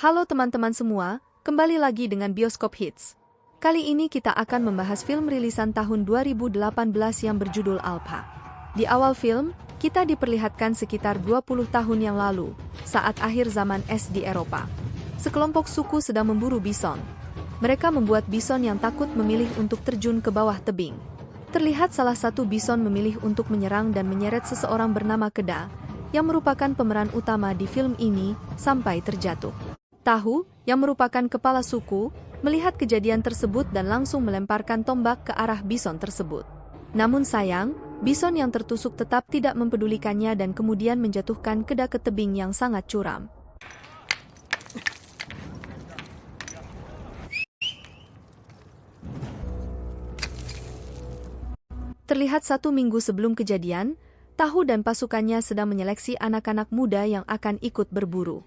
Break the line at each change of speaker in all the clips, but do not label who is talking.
Halo teman-teman semua, kembali lagi dengan Bioskop Hits. Kali ini kita akan membahas film rilisan tahun 2018 yang berjudul Alpha. Di awal film, kita diperlihatkan sekitar 20 tahun yang lalu, saat akhir zaman es di Eropa. Sekelompok suku sedang memburu bison. Mereka membuat bison yang takut memilih untuk terjun ke bawah tebing. Terlihat salah satu bison memilih untuk menyerang dan menyeret seseorang bernama Keda, yang merupakan pemeran utama di film ini, sampai terjatuh. Tahu, yang merupakan kepala suku, melihat kejadian tersebut dan langsung melemparkan tombak ke arah bison tersebut. Namun sayang, bison yang tertusuk tetap tidak mempedulikannya dan kemudian menjatuhkan Keda ke tebing yang sangat curam. Terlihat 1 minggu sebelum kejadian, Tahu dan pasukannya sedang menyeleksi anak-anak muda yang akan ikut berburu.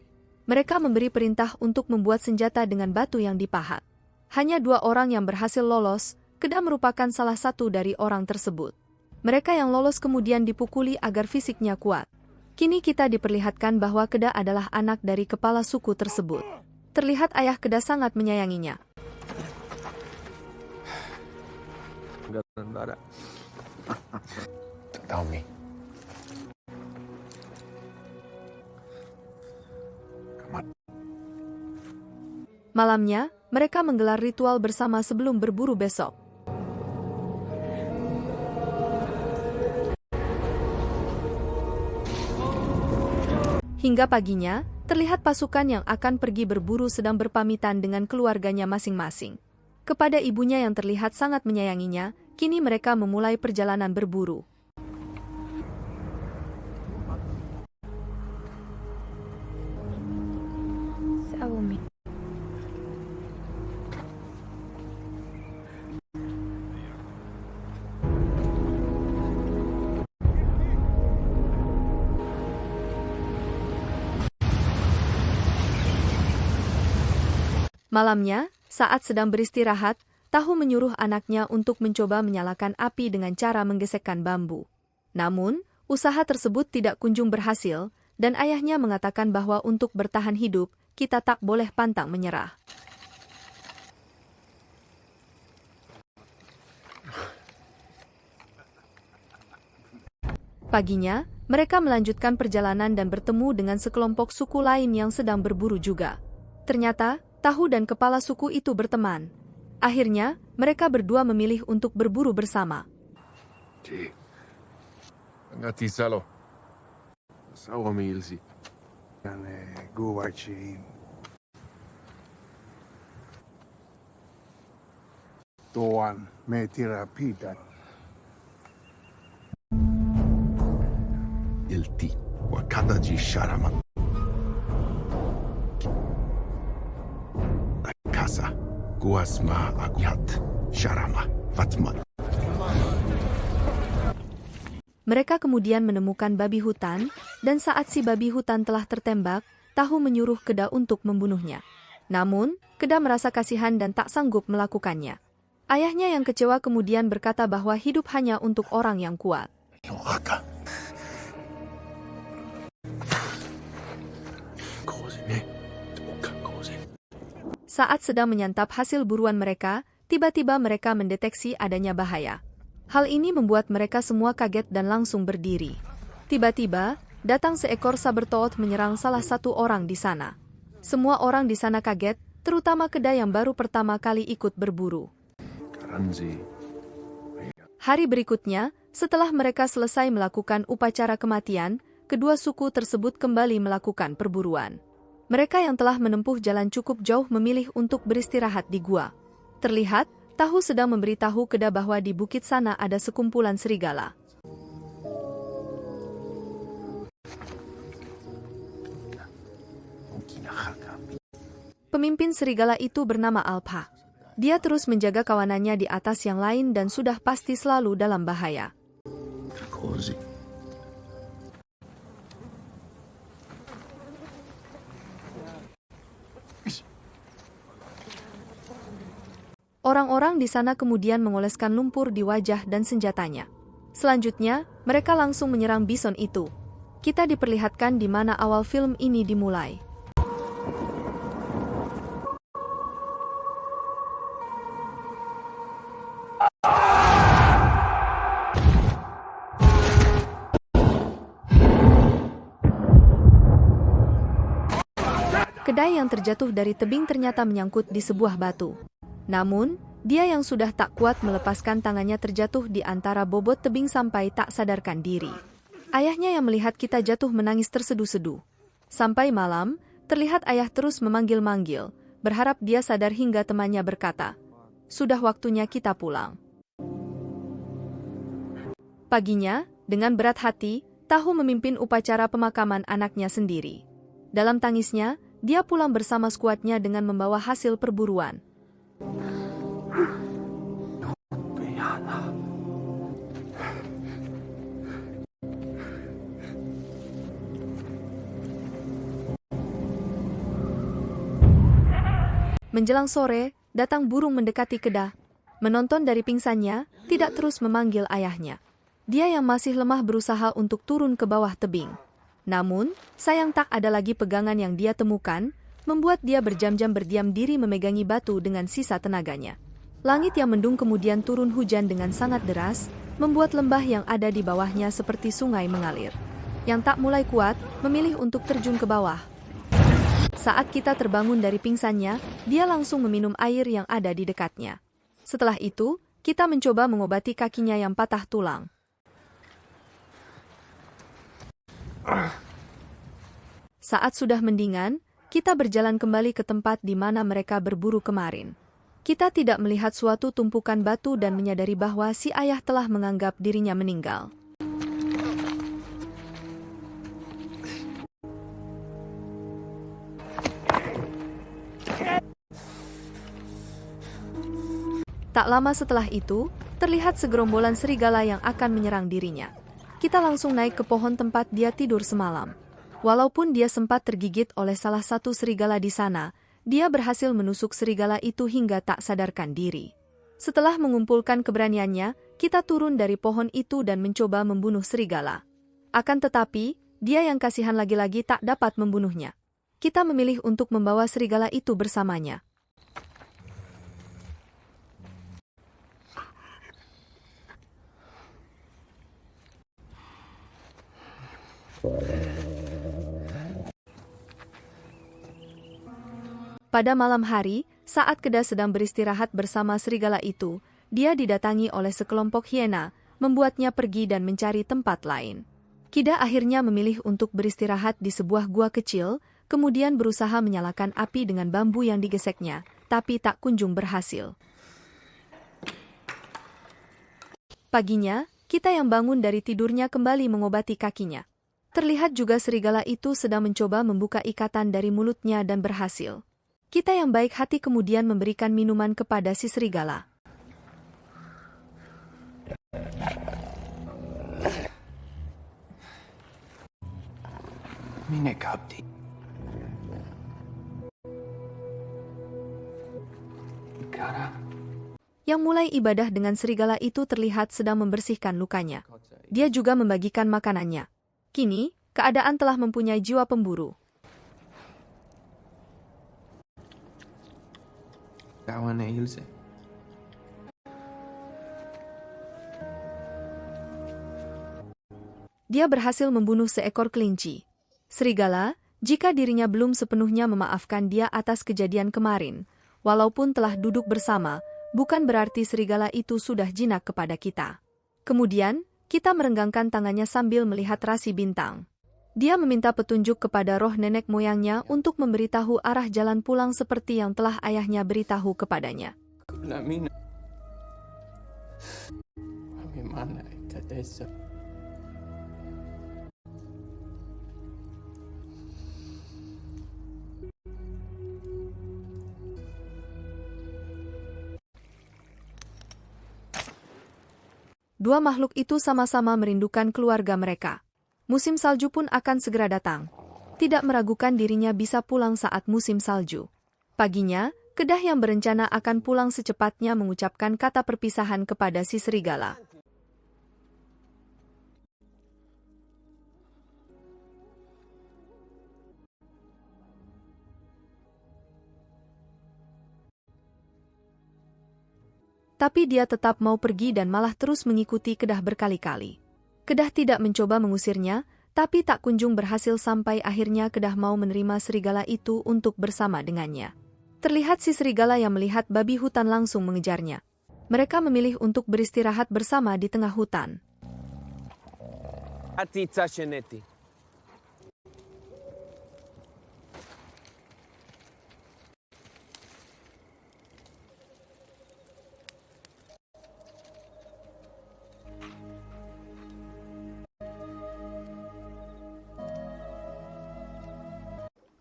Mereka memberi perintah untuk membuat senjata dengan batu yang dipahat. Hanya 2 orang yang berhasil lolos, Keda merupakan salah satu dari orang tersebut. Mereka yang lolos kemudian dipukuli agar fisiknya kuat. Kini kita diperlihatkan bahwa Keda adalah anak dari kepala suku tersebut. Terlihat ayah Keda sangat menyayanginya.
Tell me.
Malamnya, mereka menggelar ritual bersama sebelum berburu besok. Hingga paginya, terlihat pasukan yang akan pergi berburu sedang berpamitan dengan keluarganya masing-masing. Kepada ibunya yang terlihat sangat menyayanginya, kini mereka memulai perjalanan berburu. Malamnya, saat sedang beristirahat, Tahu menyuruh anaknya untuk mencoba menyalakan api dengan cara menggesekkan bambu. Namun, usaha tersebut tidak kunjung berhasil, dan ayahnya mengatakan bahwa untuk bertahan hidup, kita tak boleh pantang menyerah. Paginya, mereka melanjutkan perjalanan dan bertemu dengan sekelompok suku lain yang sedang berburu juga. Ternyata, Tahu dan kepala suku itu berteman. Akhirnya, mereka berdua memilih untuk berburu bersama.
Ngati salo. Sawa milsi.
Tuan me tirapidan.
Ilti wakataji sharaman. Kasa guasma aguhat sharama fatman.
Mereka kemudian menemukan babi hutan, dan saat si babi hutan telah tertembak, Tahu menyuruh Keda untuk membunuhnya. Namun, Keda merasa kasihan dan tak sanggup melakukannya. Ayahnya yang kecewa kemudian berkata bahwa hidup hanya untuk orang yang kuat. Saat sedang menyantap hasil buruan mereka, tiba-tiba mereka mendeteksi adanya bahaya. Hal ini membuat mereka semua kaget dan langsung berdiri. Tiba-tiba, datang seekor sabertoot menyerang salah satu orang di sana. Semua orang di sana kaget, terutama Keda yang baru pertama kali ikut berburu. Hari berikutnya, setelah mereka selesai melakukan upacara kematian, kedua suku tersebut kembali melakukan perburuan. Mereka yang telah menempuh jalan cukup jauh memilih untuk beristirahat di gua. Terlihat, Tahu sedang memberitahu Keda bahwa di bukit sana ada sekumpulan serigala. Pemimpin serigala itu bernama Alpha. Dia terus menjaga kawanannya di atas yang lain dan sudah pasti selalu dalam bahaya. Orang-orang di sana kemudian mengoleskan lumpur di wajah dan senjatanya. Selanjutnya, mereka langsung menyerang bison itu. Kita diperlihatkan di mana awal film ini dimulai. Kedai yang terjatuh dari tebing ternyata menyangkut di sebuah batu. Namun, dia yang sudah tak kuat melepaskan tangannya terjatuh di antara bobot tebing sampai tak sadarkan diri. Ayahnya yang melihat kita jatuh menangis terseduh-seduh. Sampai malam, terlihat ayah terus memanggil-manggil, berharap dia sadar hingga temannya berkata, "Sudah waktunya kita pulang." Paginya, dengan berat hati, Tahu memimpin upacara pemakaman anaknya sendiri. Dalam tangisnya, dia pulang bersama skuadnya dengan membawa hasil perburuan. Menjelang sore, datang burung mendekati Kedah. Menonton dari pingsannya, tidak terus memanggil ayahnya. Dia yang masih lemah berusaha untuk turun ke bawah tebing. Namun, sayang tak ada lagi pegangan yang dia temukan, membuat dia berjam-jam berdiam diri memegangi batu dengan sisa tenaganya. Langit yang mendung kemudian turun hujan dengan sangat deras, membuat lembah yang ada di bawahnya seperti sungai mengalir. Yang tak mulai kuat, memilih untuk terjun ke bawah. Saat kita terbangun dari pingsannya, dia langsung meminum air yang ada di dekatnya. Setelah itu, kita mencoba mengobati kakinya yang patah tulang. Saat sudah mendingan, kita berjalan kembali ke tempat di mana mereka berburu kemarin. Kita tidak melihat suatu tumpukan batu dan menyadari bahwa si ayah telah menganggap dirinya meninggal. Tak lama setelah itu, terlihat segerombolan serigala yang akan menyerang dirinya. Kita langsung naik ke pohon tempat dia tidur semalam. Walaupun dia sempat tergigit oleh salah satu serigala di sana, dia berhasil menusuk serigala itu hingga tak sadarkan diri. Setelah mengumpulkan keberaniannya, kita turun dari pohon itu dan mencoba membunuh serigala. Akan tetapi, dia yang kasihan lagi-lagi tak dapat membunuhnya. Kita memilih untuk membawa serigala itu bersamanya. Pada malam hari, saat Kedah sedang beristirahat bersama serigala itu, dia didatangi oleh sekelompok hiena, membuatnya pergi dan mencari tempat lain. Kida akhirnya memilih untuk beristirahat di sebuah gua kecil, kemudian berusaha menyalakan api dengan bambu yang digeseknya, tapi tak kunjung berhasil. Paginya, kita yang bangun dari tidurnya kembali mengobati kakinya. Terlihat juga serigala itu sedang mencoba membuka ikatan dari mulutnya dan berhasil. Kita yang baik hati kemudian memberikan minuman kepada si serigala. Yang mulai ibadah dengan serigala itu terlihat sedang membersihkan lukanya. Dia juga membagikan makanannya. Kini, keadaan telah mempunyai jiwa pemburu. Dia berhasil membunuh seekor kelinci. Serigala, jika dirinya belum sepenuhnya memaafkan dia atas kejadian kemarin, walaupun telah duduk bersama, bukan berarti serigala itu sudah jinak kepada kita. Kemudian, kita merenggangkan tangannya sambil melihat rasi bintang. Dia meminta petunjuk kepada roh nenek moyangnya untuk memberitahu arah jalan pulang seperti yang telah ayahnya beritahu kepadanya. Dua makhluk itu sama-sama merindukan keluarga mereka. Musim salju pun akan segera datang. Tidak meragukan dirinya bisa pulang saat musim salju. Paginya, Kedah yang berencana akan pulang secepatnya mengucapkan kata perpisahan kepada si serigala. Tapi dia tetap mau pergi dan malah terus mengikuti Kedah berkali-kali. Kedah tidak mencoba mengusirnya, Tapi tak kunjung berhasil sampai akhirnya Kedah mau menerima serigala itu untuk bersama dengannya. Terlihat si serigala yang melihat babi hutan langsung mengejarnya. Mereka memilih untuk beristirahat bersama di tengah hutan.
Ati Tasheneti.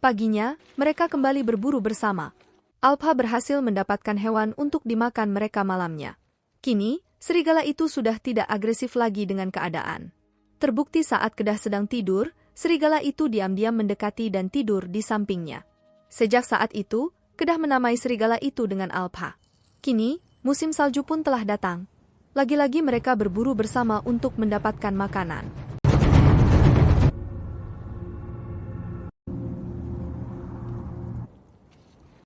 Paginya, mereka kembali berburu bersama. Alpha berhasil mendapatkan hewan untuk dimakan mereka malamnya. Kini, serigala itu sudah tidak agresif lagi dengan keadaan. Terbukti saat Kedah sedang tidur, serigala itu diam-diam mendekati dan tidur di sampingnya. Sejak saat itu, Kedah menamai serigala itu dengan Alpha. Kini, musim salju pun telah datang. Lagi-lagi mereka berburu bersama untuk mendapatkan makanan.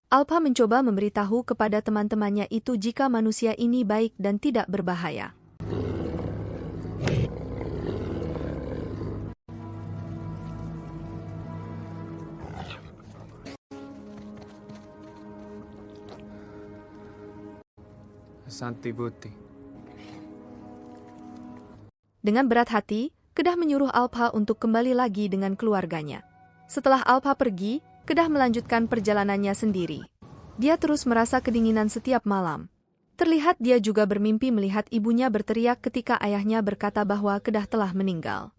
Alpha mencoba memberitahu kepada teman-temannya itu jika manusia ini baik dan tidak berbahaya.
Santi Buti.
Dengan berat hati, Kedah menyuruh Alpha untuk kembali lagi dengan keluarganya. Setelah Alpha pergi, Kedah melanjutkan perjalanannya sendiri. Dia terus merasa kedinginan setiap malam. Terlihat dia juga bermimpi melihat ibunya berteriak ketika ayahnya berkata bahwa Kedah telah meninggal.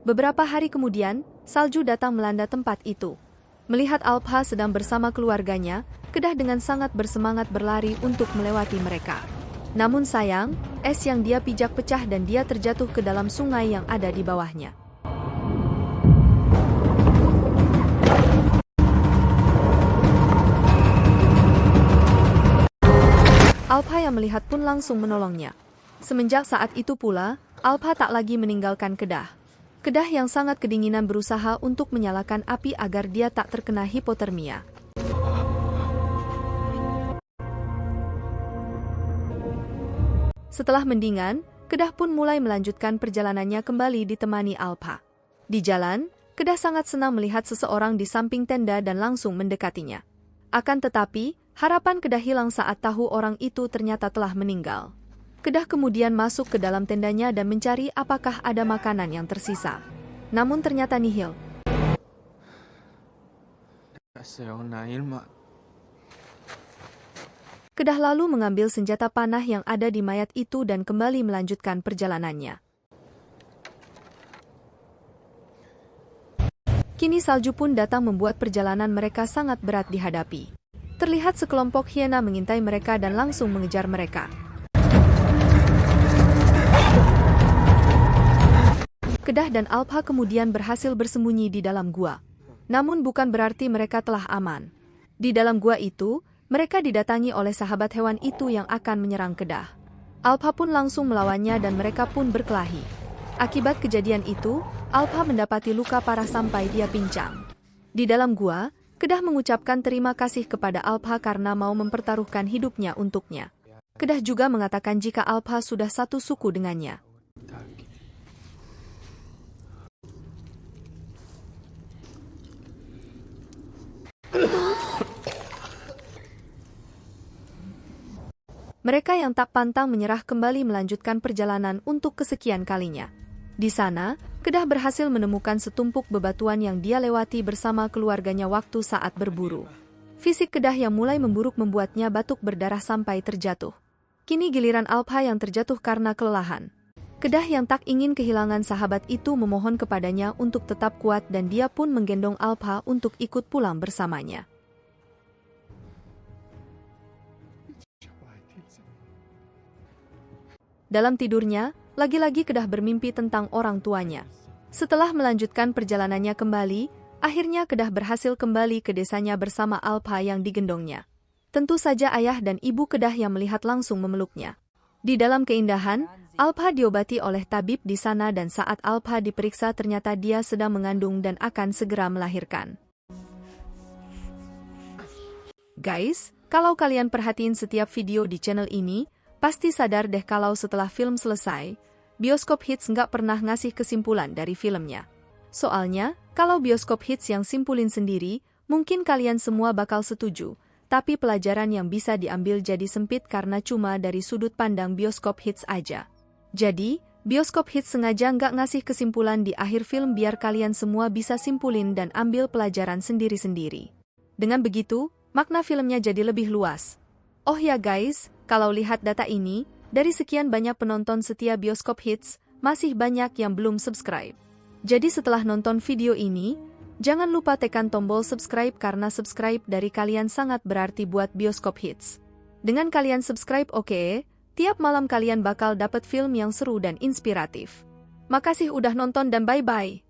Beberapa hari kemudian, salju datang melanda tempat itu. Melihat Alpha sedang bersama keluarganya, Kedah dengan sangat bersemangat berlari untuk melewati mereka. Namun sayang, es yang dia pijak pecah dan dia terjatuh ke dalam sungai yang ada di bawahnya. Alpha yang melihat pun langsung menolongnya. Semenjak saat itu pula, Alpha tak lagi meninggalkan Kedah. Kedah yang sangat kedinginan berusaha untuk menyalakan api agar dia tak terkena hipotermia. Setelah mendingan, Kedah pun mulai melanjutkan perjalanannya kembali ditemani Alpha. Di jalan, Kedah sangat senang melihat seseorang di samping tenda dan langsung mendekatinya. Akan tetapi, harapan Kedah hilang saat tahu orang itu ternyata telah meninggal. Kedah kemudian masuk ke dalam tendanya dan mencari apakah ada makanan yang tersisa. Namun ternyata nihil. Kedah lalu mengambil senjata panah yang ada di mayat itu dan kembali melanjutkan perjalanannya. Kini salju pun datang membuat perjalanan mereka sangat berat dihadapi. Terlihat sekelompok hiena mengintai mereka dan langsung mengejar mereka. Kedah dan Alpha kemudian berhasil bersembunyi di dalam gua. Namun bukan berarti mereka telah aman. Di dalam gua itu, mereka didatangi oleh sahabat hewan itu yang akan menyerang Kedah. Alpha pun langsung melawannya dan mereka pun berkelahi. Akibat kejadian itu, Alpha mendapati luka parah sampai dia pincang. Di dalam gua, Kedah mengucapkan terima kasih kepada Alpha karena mau mempertaruhkan hidupnya untuknya. Kedah juga mengatakan jika Alpha sudah satu suku dengannya. Mereka yang tak pantang menyerah kembali melanjutkan perjalanan untuk kesekian kalinya. Di sana, Kedah berhasil menemukan setumpuk bebatuan yang dia lewati bersama keluarganya waktu saat berburu. Fisik Kedah yang mulai memburuk membuatnya batuk berdarah sampai terjatuh. Kini giliran Alpha yang terjatuh karena kelelahan. Kedah yang tak ingin kehilangan sahabat itu memohon kepadanya untuk tetap kuat dan dia pun menggendong Alpha untuk ikut pulang bersamanya. Dalam tidurnya, lagi-lagi Kedah bermimpi tentang orang tuanya. Setelah melanjutkan perjalanannya kembali, akhirnya Kedah berhasil kembali ke desanya bersama Alpha yang digendongnya. tentu saja ayah dan ibu Kedah yang melihat langsung memeluknya. Di dalam keindahan, Alpha diobati oleh tabib di sana dan saat Alpha diperiksa ternyata dia sedang mengandung dan akan segera melahirkan. Guys, kalau kalian perhatiin setiap video di channel ini, pasti sadar deh kalau setelah film selesai, Bioskop Hits nggak pernah ngasih kesimpulan dari filmnya. Soalnya, kalau Bioskop Hits yang simpulin sendiri, mungkin kalian semua bakal setuju, tapi pelajaran yang bisa diambil jadi sempit karena cuma dari sudut pandang Bioskop Hits aja. Jadi, Bioskop Hits sengaja nggak ngasih kesimpulan di akhir film biar kalian semua bisa simpulin dan ambil pelajaran sendiri-sendiri. Dengan begitu, makna filmnya jadi lebih luas. Oh ya guys, kalau lihat data ini, dari sekian banyak penonton setia Bioskop Hits, masih banyak yang belum subscribe. Jadi setelah nonton video ini, jangan lupa tekan tombol subscribe karena subscribe dari kalian sangat berarti buat Bioskop Hits. Dengan kalian subscribe tiap malam kalian bakal dapat film yang seru dan inspiratif. Makasih udah nonton dan bye-bye.